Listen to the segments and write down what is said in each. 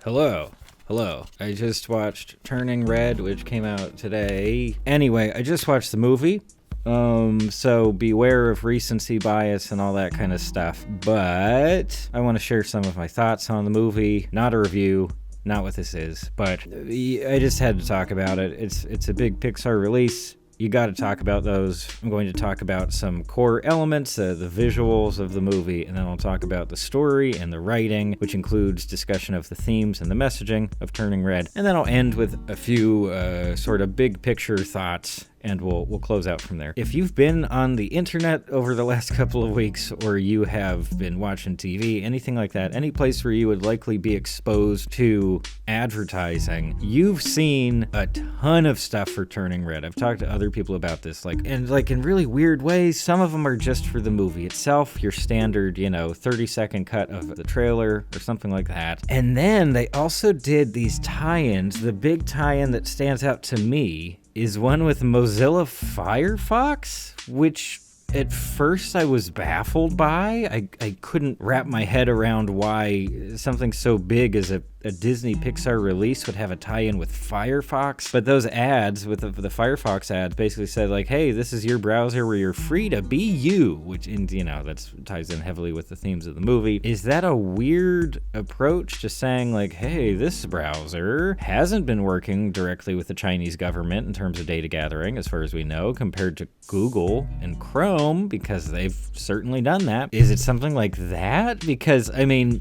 Hello. Hello. I just watched Turning Red, which came out today. Anyway, I just watched the movie. So beware of recency bias and all that kind of stuff. But I want to share some of my thoughts on the movie. Not a review. Not what this is. But I just had to talk about it. It's a big Pixar release. You got to talk about those. I'm going to talk about some core elements, the visuals of the movie, and then I'll talk about the story and the writing, which includes discussion of the themes and the messaging of Turning Red. And then I'll end with a few sort of big picture thoughts, and we'll close out from there. If you've been on the internet over the last couple of weeks, or you have been watching TV, anything like that, any place where you would likely be exposed to advertising, you've seen a ton of stuff for Turning Red. I've talked to other people about this, in really weird ways. Some of them are just for the movie itself, your standard, 30-second cut of the trailer or something like that. And then they also did these tie-ins. The big tie-in that stands out to me is one with Mozilla Firefox, which at first I was baffled by. I couldn't wrap my head around why something so big as a Disney Pixar release would have a tie-in with Firefox. But those ads, with the Firefox ads, basically said hey, this is your browser where you're free to be you, which, that ties in heavily with the themes of the movie. Is that a weird approach to saying hey, this browser hasn't been working directly with the Chinese government in terms of data gathering, as far as we know, compared to Google and Chrome, because they've certainly done that. Is it something like that? Because,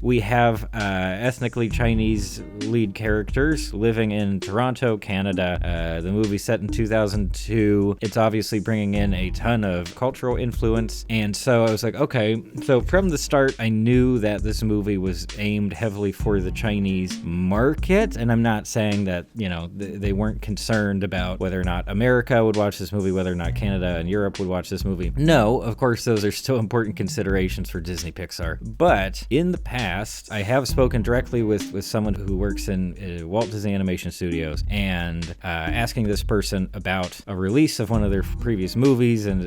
we have ethnically Chinese lead characters living in Toronto, Canada. The movie's set in 2002. It's obviously bringing in a ton of cultural influence. And so I was okay. So from the start, I knew that this movie was aimed heavily for the Chinese market. And I'm not saying that, they weren't concerned about whether or not America would watch this movie, whether or not Canada and Europe would watch this movie. No, of course, those are still important considerations for Disney Pixar. But in the past, I have spoken directly with someone who works in Walt Disney Animation Studios, and asking this person about a release of one of their previous movies, and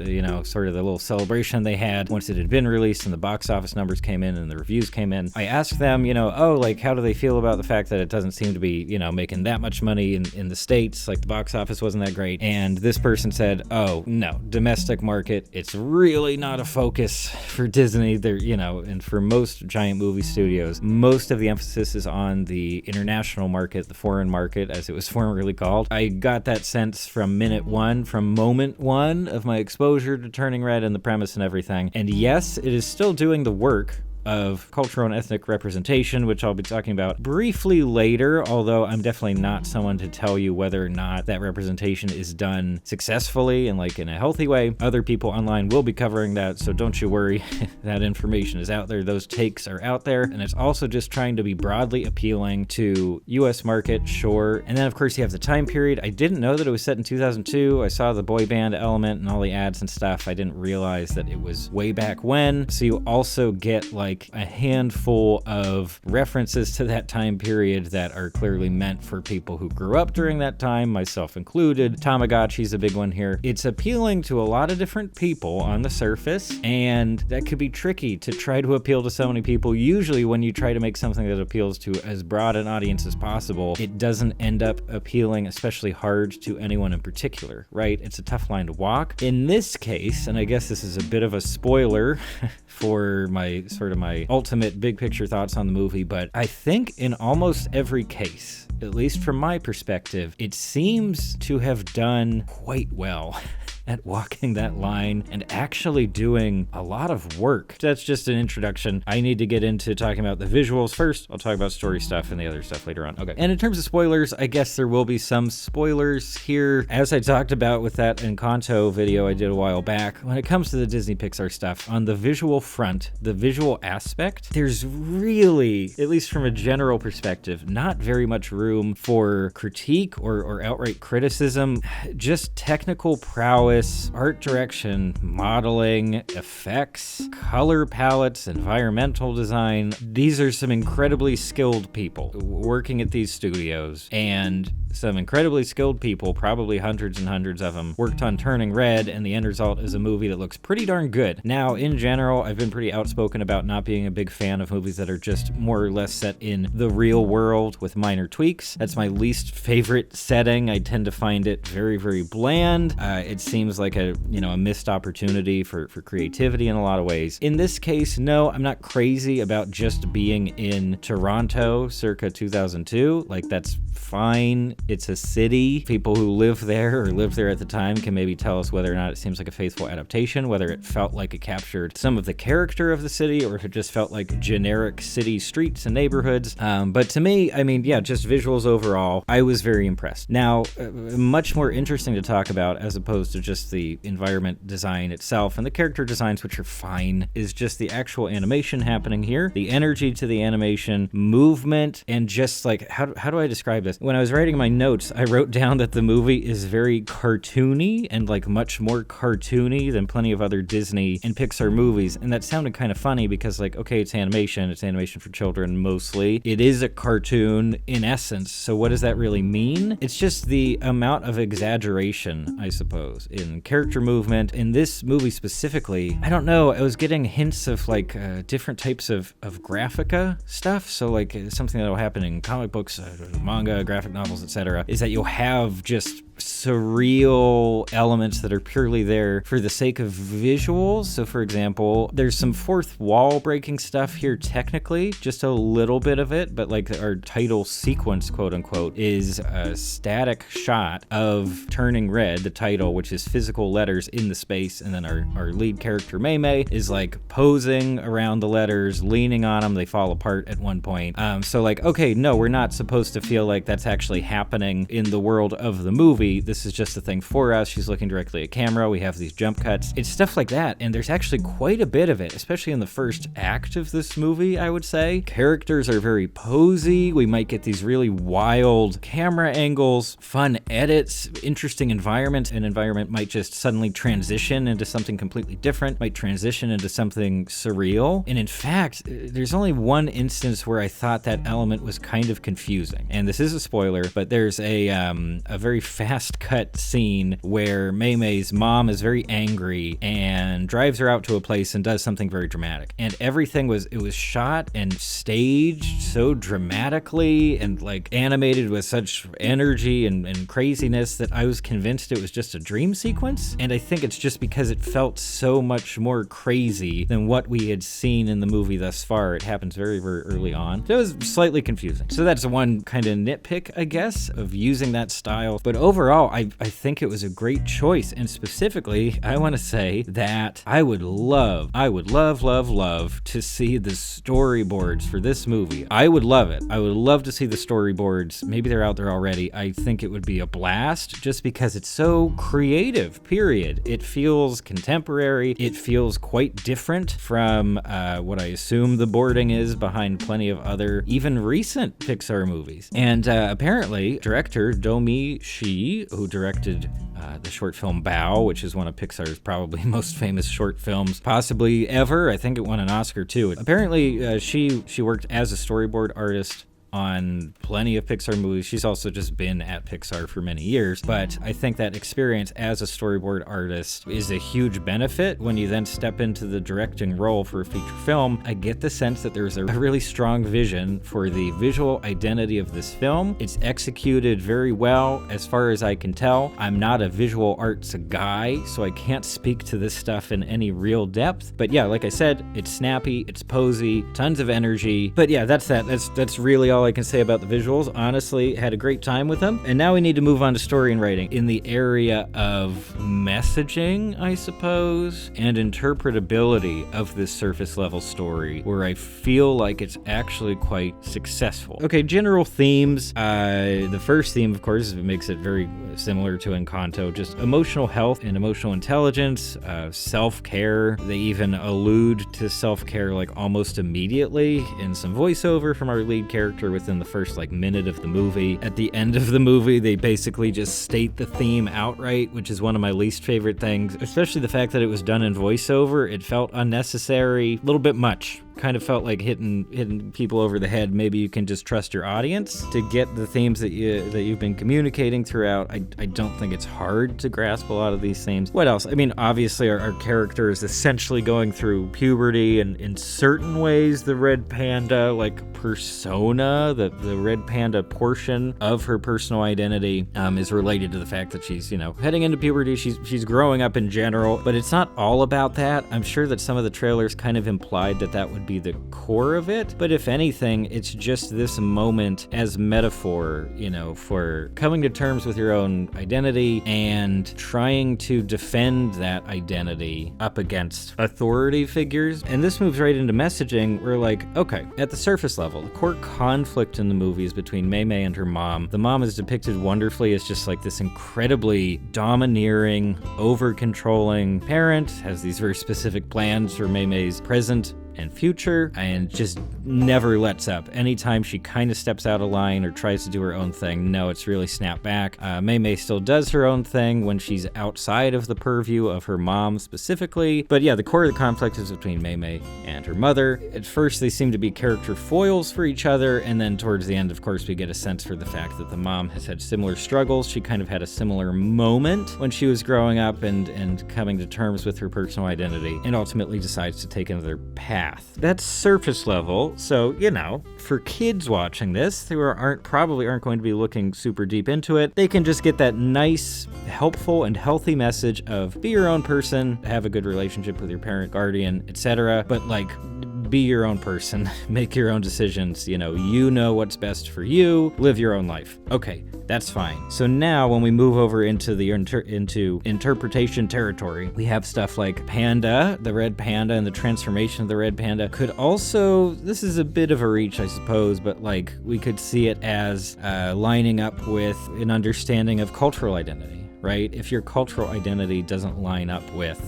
sort of the little celebration they had once it had been released and the box office numbers came in and the reviews came in. I asked them, how do they feel about the fact that it doesn't seem to be, making that much money in the States, the box office wasn't that great. And this person said, oh, no, domestic market, it's really not a focus for Disney. They're, and for most giant movie studios, most of the emphasis is on the international market, the foreign market, as it was formerly called. I got that sense from moment one of my exposure to Turning Red and the premise and everything. And yes, it is still doing the work of cultural and ethnic representation, which I'll be talking about briefly later, although I'm definitely not someone to tell you whether or not that representation is done successfully and in a healthy way. Other people online will be covering that, so don't you worry. That information is out there. Those takes are out there, and it's also just trying to be broadly appealing to US market, sure. And then of course you have the time period. I didn't know that it was set in 2002. I saw the boy band element and all the ads and stuff. I didn't realize that it was way back when. So you also get a handful of references to that time period that are clearly meant for people who grew up during that time, myself included. Tamagotchi's a big one here. It's appealing to a lot of different people on the surface, and that could be tricky to try to appeal to so many people. Usually when you try to make something that appeals to as broad an audience as possible, it doesn't end up appealing especially hard to anyone in particular, right? It's a tough line to walk. In this case, and I guess this is a bit of a spoiler for my ultimate big picture thoughts on the movie, but I think in almost every case, at least from my perspective, it seems to have done quite well at walking that line and actually doing a lot of work. That's just an introduction. I need to get into talking about the visuals first. I'll talk about story stuff and the other stuff later on. Okay. And in terms of spoilers, I guess there will be some spoilers here. As I talked about with that Encanto video I did a while back, when it comes to the Disney Pixar stuff, on the visual front, the visual aspect, there's really, at least from a general perspective, not very much room for critique or outright criticism. Just technical prowess, art direction, modeling, effects, color palettes, environmental design. These are some incredibly skilled people working at these studios, and some incredibly skilled people, probably hundreds and hundreds of them, worked on Turning Red, and the end result is a movie that looks pretty darn good. Now, in general, I've been pretty outspoken about not being a big fan of movies that are just more or less set in the real world with minor tweaks. That's my least favorite setting. I tend to find it very, very bland. It seems like a missed opportunity for creativity in a lot of ways. In this case, no, I'm not crazy about just being in Toronto circa 2002. Like, that's fine. It's a city. People who live there or lived there at the time can maybe tell us whether or not it seems like a faithful adaptation, whether it felt like it captured some of the character of the city, or if it just felt like generic city streets and neighborhoods. But to me, just visuals overall, I was very impressed. Now, much more interesting to talk about, as opposed to just the environment design itself and the character designs, which are fine, is just the actual animation happening here, the energy to the animation, movement, and just like, how do I describe this? When I was writing my notes, I wrote down that the movie is very cartoony, and like much more cartoony than plenty of other Disney and Pixar movies. And that sounded kind of funny because, like, okay, it's animation for children mostly. It is a cartoon in essence. So what does that really mean? It's just the amount of exaggeration, I suppose, in character movement. In this movie specifically, I don't know, I was getting hints of like different types of graphica stuff. So like something that will happen in comic books, manga, graphic novels, etc., is that you'll have just surreal elements that are purely there for the sake of visuals. So for example, there's some fourth wall breaking stuff here technically, just a little bit of it, but like our title sequence, quote unquote, is a static shot of Turning Red, the title, which is physical letters in the space, and then our lead character Mei is like posing around the letters, leaning on them, they fall apart at one point. So like, okay, no, we're not supposed to feel like that's actually happening in the world of the movie. This is just a thing for us. She's looking directly at camera. We have these jump cuts. It's stuff like that, and there's actually quite a bit of it, especially in the first act of this movie, I would say. Characters are very posy. We might get these really wild camera angles, fun edits, interesting environment. An environment might just suddenly transition into something completely different, might transition into something surreal. And in fact, there's only one instance where I thought that element was kind of confusing. And this is a spoiler, but there's a very fast cut scene where Mei's mom is very angry and drives her out to a place and does something very dramatic. And everything was shot and staged so dramatically and like animated with such energy and craziness that I was convinced it was just a dream sequence. And I think it's just because it felt so much more crazy than what we had seen in the movie thus far. It happens very, very early on. So it was slightly confusing. So that's one kind of nitpick, I guess, of using that style. But overall, I think it was a great choice. And specifically, I want to say that I would love to see the storyboards for this movie. I would love it. I would love to see the storyboards. Maybe they're out there already. I think it would be a blast just because it's so creative, period. It feels contemporary. It feels quite different from what I assume the boarding is behind plenty of other, even recent Pixar movies. And apparently, director Domi Shi, who directed the short film Bao, which is one of Pixar's probably most famous short films possibly ever. I think it won an Oscar too. Apparently, she worked as a storyboard artist on plenty of Pixar movies. She's also just been at Pixar for many years, but I think that experience as a storyboard artist is a huge benefit when you then step into the directing role for a feature film. I get the sense that there's a really strong vision for the visual identity of this film. It's executed very well as far as I can tell. I'm not a visual arts guy, so I can't speak to this stuff in any real depth, but yeah, like I said, it's snappy, it's posy, tons of energy. But yeah, that's really all I can say about the visuals. Honestly, had a great time with them. And now we need to move on to story and writing in the area of messaging, I suppose, and interpretability of this surface level story, where I feel like it's actually quite successful. Okay, general themes. The first theme, of course, makes it very similar to Encanto, just emotional health and emotional intelligence, self-care. They even allude to self-care like almost immediately in some voiceover from our lead character within the first like minute of the movie. At the end of the movie, they basically just state the theme outright, which is one of my least favorite things, especially the fact that it was done in voiceover. It felt unnecessary, a little bit much. kind of felt like hitting people over the head. Maybe you can just trust your audience to get the themes that you've been communicating throughout. I don't think it's hard to grasp a lot of these themes. What else? I mean, obviously our character is essentially going through puberty, and in certain ways the red panda like persona, the red panda portion of her personal identity is related to the fact that she's, heading into puberty. She's growing up in general, but it's not all about that. I'm sure that some of the trailers kind of implied that would be the core of it, but if anything, it's just this moment as metaphor, for coming to terms with your own identity and trying to defend that identity up against authority figures. And this moves right into messaging. We're like, okay, at the surface level, the core conflict in the movie is between Mei Mei and her mom. The mom is depicted wonderfully as just like this incredibly domineering, over-controlling parent, has these very specific plans for Mei Mei's present and future, and just never lets up. Anytime she kind of steps out of line or tries to do her own thing, no, it's really snapped back. Mei Mei still does her own thing when she's outside of the purview of her mom specifically. But yeah, the core of the conflict is between Mei Mei and her mother. At first, they seem to be character foils for each other, and then towards the end, of course, we get a sense for the fact that the mom has had similar struggles. She kind of had a similar moment when she was growing up and coming to terms with her personal identity, and ultimately decides to take another path. That's surface level, so, for kids watching this who probably aren't going to be looking super deep into it, they can just get that nice, helpful, and healthy message of be your own person, have a good relationship with your parent, guardian, etc., but be your own person, make your own decisions, you know what's best for you, live your own life. Okay, that's fine. So now when we move over into the into interpretation territory, we have stuff like Panda, the red panda, and the transformation of the red panda could also, this is a bit of a reach, I suppose, but we could see it as lining up with an understanding of cultural identity. Right? If your cultural identity doesn't line up with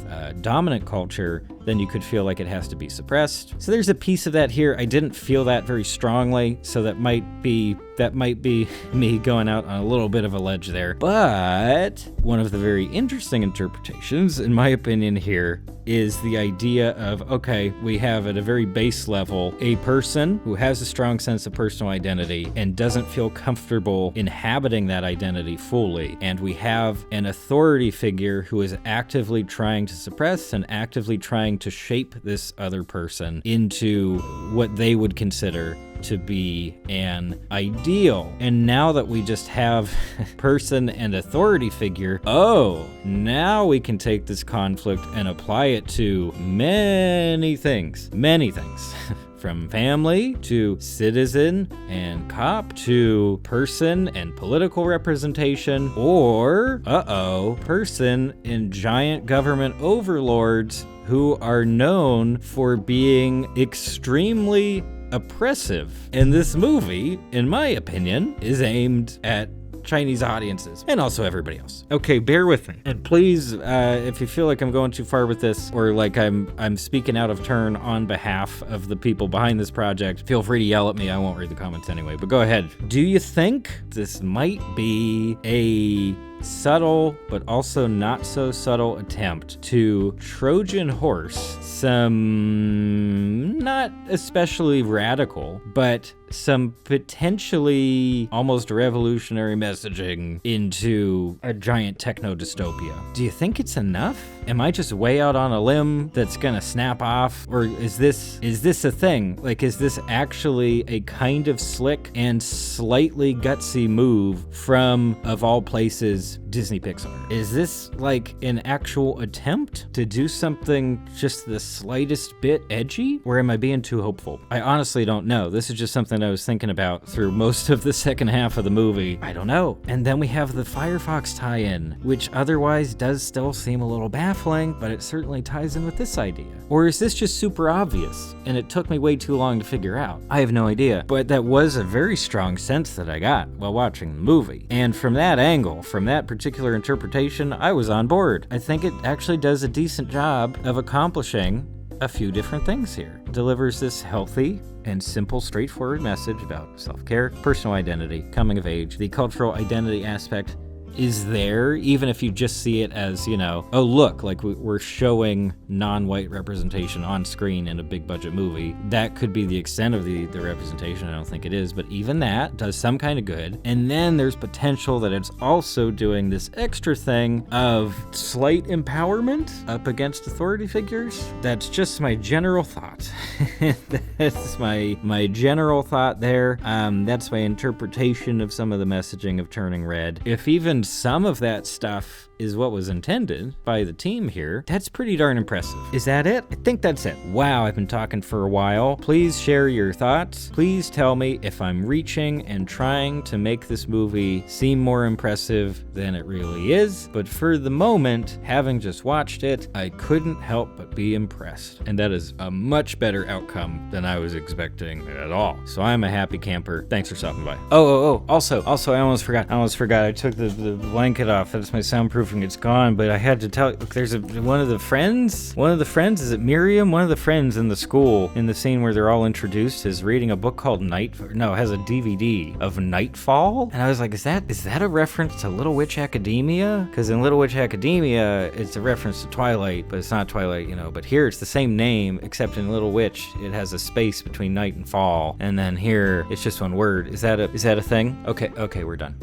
dominant culture, then you could feel like it has to be suppressed. So there's a piece of that here. I didn't feel that very strongly, so that might be me going out on a little bit of a ledge there. But one of the very interesting interpretations, in my opinion here, is the idea of, okay, we have at a very base level a person who has a strong sense of personal identity and doesn't feel comfortable inhabiting that identity fully. And we have an authority figure who is actively trying to suppress and actively trying to shape this other person into what they would consider to be an ideal. And now that we just have person and authority figure, now we can take this conflict and apply it to many things. From family to citizen and cop to person and political representation, or person and giant government overlords who are known for being extremely oppressive. And this movie, in my opinion, is aimed at Chinese audiences and also everybody else. Okay, bear with me. And please, if you feel like I'm going too far with this, or like I'm speaking out of turn on behalf of the people behind this project, feel free to yell at me. I won't read the comments anyway, but go ahead. Do you think this might be a subtle but also not so subtle attempt to Trojan horse some not especially radical, but some potentially almost revolutionary messaging into a giant techno dystopia? Do you think it's enough? Am I just way out on a limb that's gonna snap off? Or is this a thing? Is this actually a kind of slick and slightly gutsy move from, of all places, Disney Pixar? Is this an actual attempt to do something just the slightest bit edgy? Or am I being too hopeful? I honestly don't know. This is just something I was thinking about through most of the second half of the movie. I don't know. And then we have the Firefox tie-in, which otherwise does still seem a little baffling, but it certainly ties in with this idea. Or is this just super obvious and it took me way too long to figure out? I have no idea. But that was a very strong sense that I got while watching the movie. And from that angle, from that particular interpretation, I was on board. I think it actually does a decent job of accomplishing a few different things here. It delivers this healthy and simple, straightforward message about self-care, personal identity, coming of age, the cultural identity aspect is there, even if you just see it as, oh, look, like we're showing non-white representation on screen in a big budget movie. That could be the extent of the representation. I don't think it is, but even that does some kind of good. And then there's potential that it's also doing this extra thing of slight empowerment up against authority figures. That's just my general thought. That's my general thought there. That's my interpretation of some of the messaging of Turning Red. If even some of that stuff is what was intended by the team here, that's pretty darn impressive. Is that it? I think that's it. Wow, I've been talking for a while. Please share your thoughts. Please tell me if I'm reaching and trying to make this movie seem more impressive than it really is. But for the moment, having just watched it, I couldn't help but be impressed. And that is a much better outcome than I was expecting at all. So I'm a happy camper. Thanks for stopping by. Also, I almost forgot. I took the blanket off. That's my soundproofing. It's gone, but I had to tell you, look, there's one of the friends, is it Miriam? One of the friends in the school, in the scene where they're all introduced, is reading a book called has a DVD of Nightfall. And I was like, is that a reference to Little Witch Academia? Because in Little Witch Academia, it's a reference to Twilight, but it's not Twilight, but here it's the same name, except in Little Witch, it has a space between night and fall. And then here, it's just one word. Is that a thing? Okay, we're done.